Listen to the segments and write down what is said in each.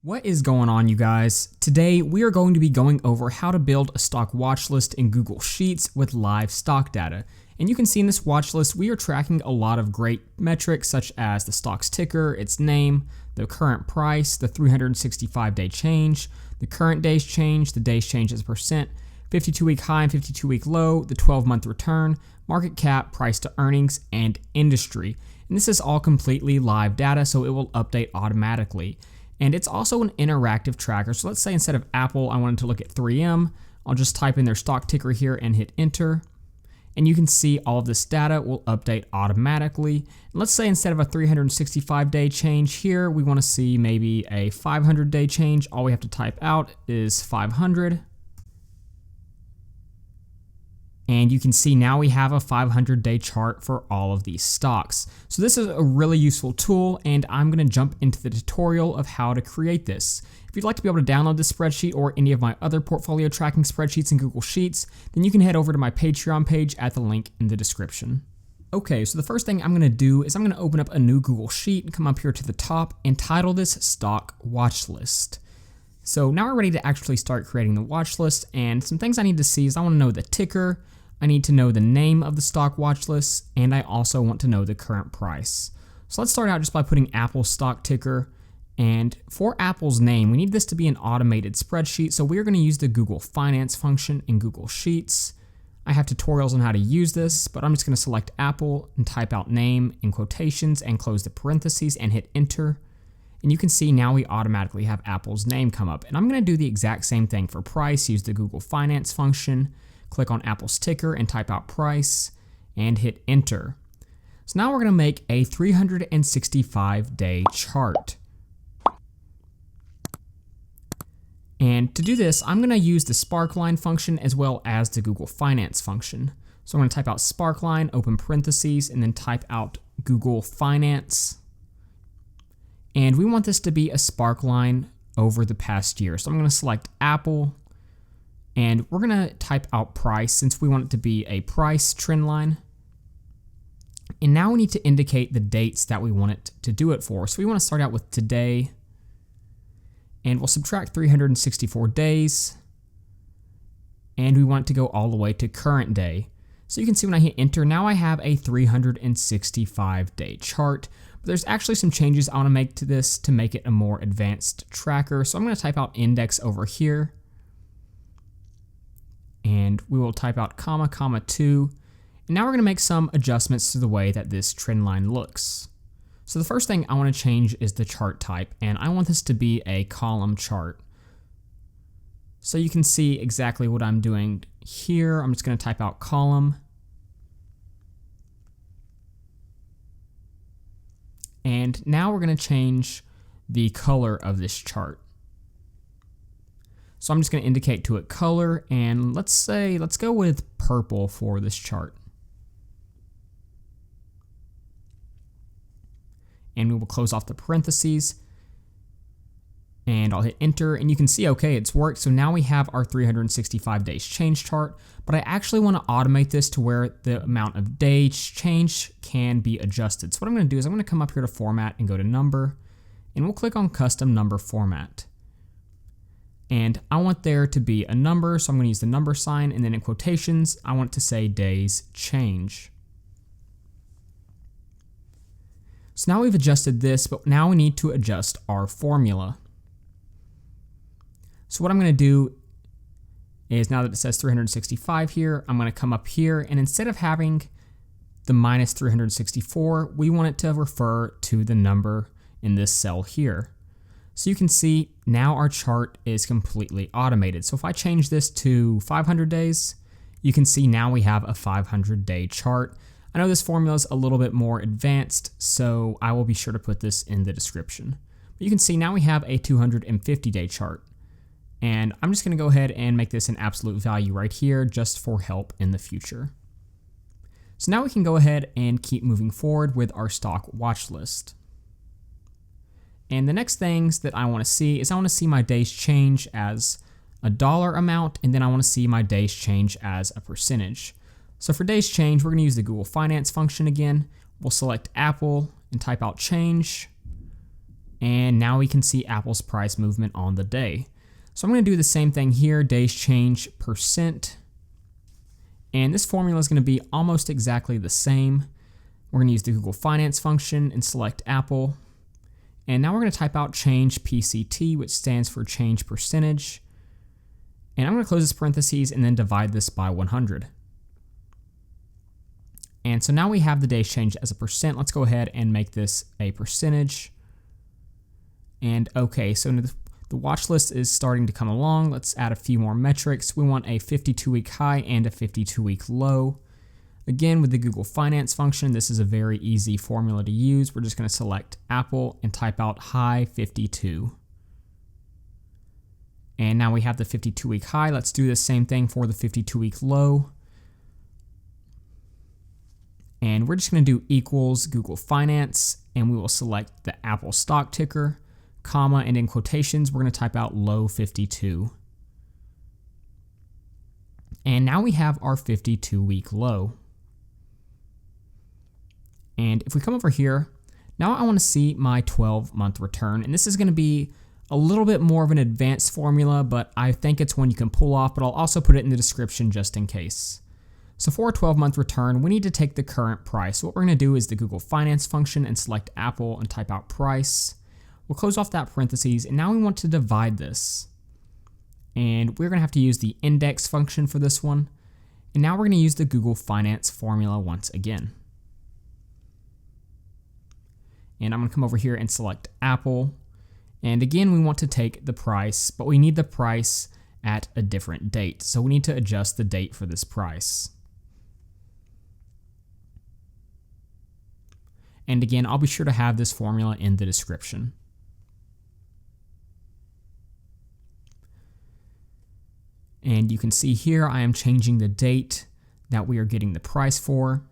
What is going on, you guys? Today we are going to be going over how to build a stock watch list in Google Sheets with live stock data. And you can see in this watch list we are tracking a lot of great metrics such as the stock's ticker, its name, the current price, the 365-day change, the current day's change, the day's change as a percent, 52-week high and 52-week low, the 12-month return, market cap, price to earnings, and industry. And this is all completely live data, so it will update automatically. And it's also an interactive tracker. So let's say instead of Apple, I wanted to look at 3M. I'll just type in their stock ticker here and hit enter. And you can see all of this data will update automatically. And let's say instead of a 365-day change here, we want to see maybe a 500-day change. All we have to type out is 500. And you can see now we have a 500-day chart for all of these stocks. So this is a really useful tool, and I'm going to jump into the tutorial of how to create this. If you'd like to be able to download this spreadsheet or any of my other portfolio tracking spreadsheets in Google Sheets, then you can head over to my Patreon page at the link in the description. Okay, so the first thing I'm going to do is I'm going to open up a new Google Sheet and come up here to the top and title this Stock Watch List. So now we're ready to actually start creating the watch list, and some things I need to see is I want to know the ticker, I need to know the name of the stock watch list, and I also want to know the current price. So let's start out just by putting Apple's stock ticker, and for Apple's name, we need this to be an automated spreadsheet, so we're going to use the Google Finance function in Google Sheets. I have tutorials on how to use this, but I'm just going to select Apple and type out name in quotations and close the parentheses and hit enter. And you can see now we automatically have Apple's name come up. And I'm going to do the exact same thing for price, use the Google Finance function, click on Apple's ticker and type out price and hit enter. So now we're going to make a 365-day chart. And to do this, I'm going to use the SPARKLINE function as well as the Google Finance function. So I'm going to type out SPARKLINE, open parentheses, and then type out Google Finance. And we want this to be a SPARKLINE over the past year. So I'm going to select Apple, and we're going to type out price since we want it to be a price trend line. And now we need to indicate the dates that we want it to do it for. So we want to start out with today, and we'll subtract 364 days, and we want it to go all the way to current day. So you can see when I hit enter, now I have a 365-day chart. But there's actually some changes I want to make to this to make it a more advanced tracker. So I'm going to type out index over here, and we will type out comma, comma 2. And now we're going to make some adjustments to the way that this trend line looks. So the first thing I want to change is the chart type, and I want this to be a column chart. So you can see exactly what I'm doing here. I'm just going to type out column. And now we're going to change the color of this chart. So I'm just going to indicate to it color, and let's go with purple for this chart. And we will close off the parentheses, and I'll hit enter, and you can see, okay, it's worked. So now we have our 365 days change chart, but I actually want to automate this to where the amount of days change can be adjusted. So what I'm going to do is I'm going to come up here to format and go to number, and we'll click on custom number format. And I want there to be a number, so I'm going to use the number sign, and then in quotations, I want to say days change. So now we've adjusted this, but now we need to adjust our formula. So what I'm going to do is, now that it says 365 here, I'm going to come up here, and instead of having the minus 364, we want it to refer to the number in this cell here. So you can see now our chart is completely automated. So if I change this to 500 days, you can see now we have a 500-day chart. I know this formula is a little bit more advanced, so I will be sure to put this in the description. But you can see now we have a 250-day chart. And I'm just going to go ahead and make this an absolute value right here just for help in the future. So now we can go ahead and keep moving forward with our stock watch list. And the next things that I want to see is I want to see my days change as a dollar amount, and then I want to see my days change as a percentage. So for days change, we're going to use the Google Finance function again. We'll select Apple and type out change, And now we can see Apple's price movement on the day. So I'm going to do the same thing here, days change %. And this formula is going to be almost exactly the same. We're going to use the Google Finance function and select Apple. And now we're going to type out change PCT, which stands for change percentage. And I'm going to close this parentheses and then divide this by 100. And so now we have the days change as a percent. Let's go ahead and make this a percentage. And okay, so the watch list is starting to come along. Let's add a few more metrics. We want a 52-week high and a 52-week low. Again, with the Google Finance function, this is a very easy formula to use. We're just going to select Apple and type out high 52. And now we have the 52-week high. Let's do the same thing for the 52-week low. And we're just going to do equals Google Finance, and we will select the Apple stock ticker, comma, and in quotations, we're going to type out low 52. And now we have our 52-week low. And if we come over here, now I want to see my 12-month return. And this is going to be a little bit more of an advanced formula, but I think it's one you can pull off, but I'll also put it in the description just in case. So for a 12-month return, we need to take the current price. What we're going to do is the Google Finance function and select Apple and type out price. We'll close off that parentheses, and now we want to divide this. And we're going to have to use the index function for this one. And now we're going to use the Google Finance formula once again. And I'm going to come over here and select Apple. And again, we want to take the price, but we need the price at a different date. So we need to adjust the date for this price. And again, I'll be sure to have this formula in the description. And you can see here, I am changing the date that we are getting the price for.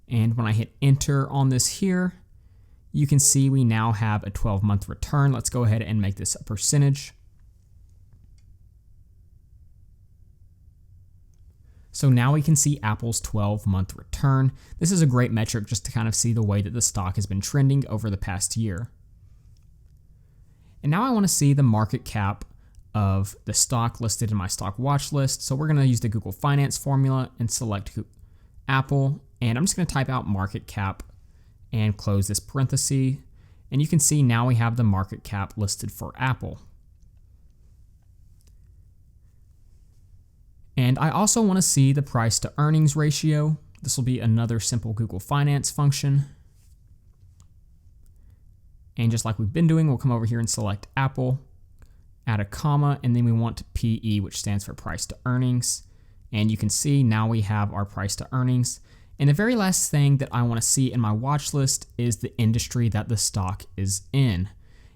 And when I hit enter on this here, you can see we now have a 12-month return. Let's go ahead and make this a percentage. So now we can see Apple's 12-month return. This is a great metric just to kind of see the way that the stock has been trending over the past year. And now I want to see the market cap of the stock listed in my stock watch list. So we're going to use the Google Finance formula and select Apple. And I'm just going to type out market cap and close this parenthesis. And you can see now we have the market cap listed for Apple. And I also want to see the price to earnings ratio. This will be another simple Google Finance function. And just like we've been doing, we'll come over here and select Apple, add a comma, and then we want PE, which stands for price to earnings. And you can see now we have our price to earnings. And the very last thing that I want to see in my watch list is the industry that the stock is in.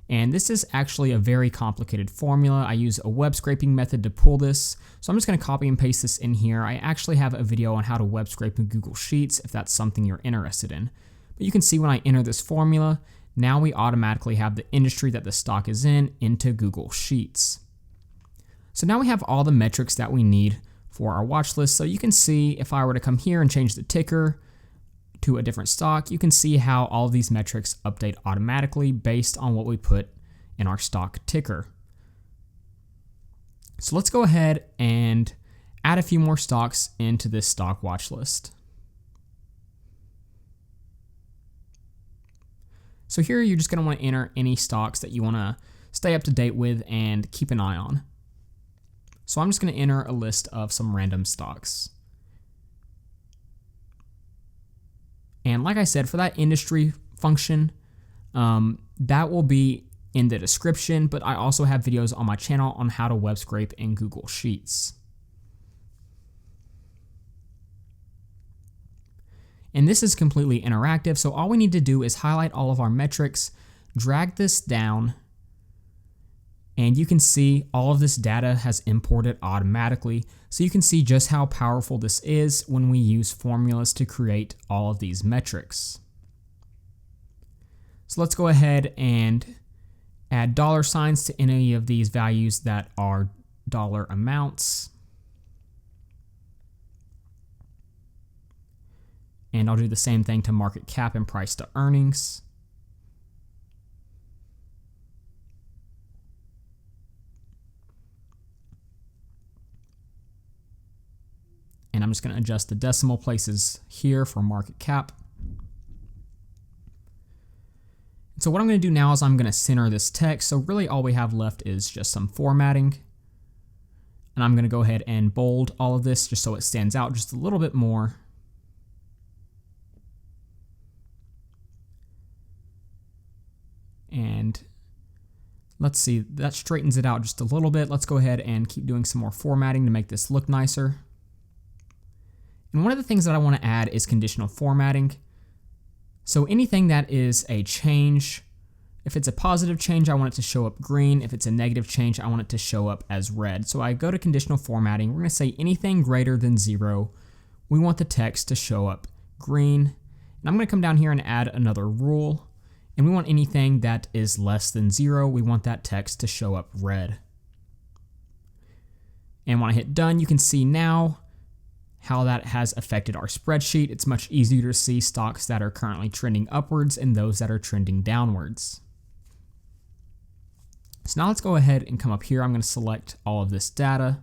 And this is actually a very complicated formula. I use a web scraping method to pull this. So I'm just going to copy and paste this in here. I actually have a video on how to web scrape in Google Sheets if that's something you're interested in. But you can see when I enter this formula, now we automatically have the industry that the stock is in into Google Sheets. So now we have all the metrics that we need for our watch list. So you can see if I were to come here and change the ticker to a different stock, you can see how all of these metrics update automatically based on what we put in our stock ticker. So let's go ahead and add a few more stocks into this stock watch list. So here you're just going to want to enter any stocks that you want to stay up to date with and keep an eye on. So I'm just going to enter a list of some random stocks. And like I said, for that industry function, that will be in the description, but I also have videos on my channel on how to web scrape in Google Sheets. And this is completely interactive, so all we need to do is highlight all of our metrics, drag this down, and you can see all of this data has imported automatically. So you can see just how powerful this is when we use formulas to create all of these metrics. So let's go ahead and add dollar signs to any of these values that are dollar amounts. And I'll do the same thing to market cap and price to earnings. And I'm just going to adjust the decimal places here for market cap. So what I'm going to do now is I'm going to center this text. So really all we have left is just some formatting. And I'm going to go ahead and bold all of this just so it stands out just a little bit more. And let's see, that straightens it out just a little bit. Let's go ahead and keep doing some more formatting to make this look nicer. And one of the things that I want to add is conditional formatting. So anything that is a change, if it's a positive change, I want it to show up green. If it's a negative change, I want it to show up as red. So I go to conditional formatting. We're going to say anything greater than 0, we want the text to show up green. And I'm going to come down here and add another rule. And we want anything that is less than 0, we want that text to show up red. And when I hit done, you can see now how that has affected our spreadsheet. It's much easier to see stocks that are currently trending upwards and those that are trending downwards. So now let's go ahead and come up here. I'm going to select all of this data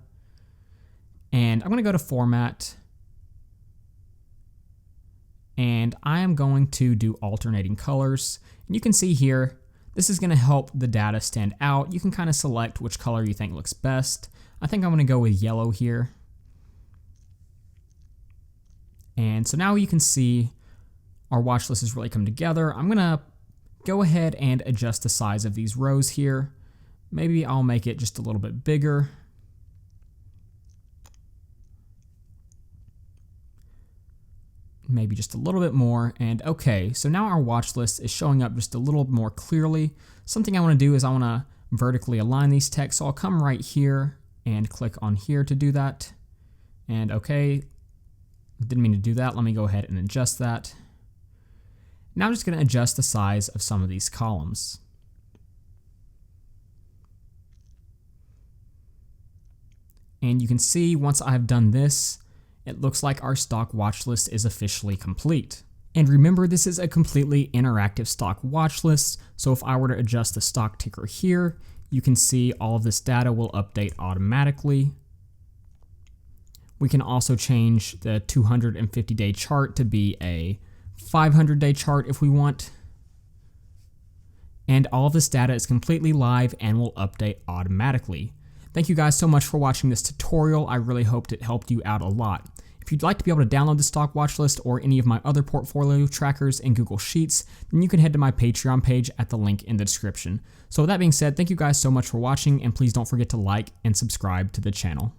and I'm going to go to format and I am going to do alternating colors. And you can see here, this is going to help the data stand out. You can kind of select which color you think looks best. I think I'm going to go with yellow here. And so now you can see our watch list has really come together. I'm going to go ahead and adjust the size of these rows here. Maybe I'll make it just a little bit bigger. Maybe just a little bit more. And okay, so now our watch list is showing up just a little more clearly. Something I want to do is I want to vertically align these texts. So I'll come right here and click on here to do that. And okay. Didn't mean to do that. Let me go ahead and adjust that. Now I'm just going to adjust the size of some of these columns. And you can see once I've done this, it looks like our stock watch list is officially complete. And remember, this is a completely interactive stock watch list. So if I were to adjust the stock ticker here, you can see all of this data will update automatically. We can also change the 250-day chart to be a 500-day chart if we want. And all of this data is completely live and will update automatically. Thank you guys so much for watching this tutorial. I really hoped it helped you out a lot. If you'd like to be able to download the stock watch list or any of my other portfolio trackers in Google Sheets, then you can head to my Patreon page at the link in the description. So with that being said, thank you guys so much for watching, and please don't forget to like and subscribe to the channel.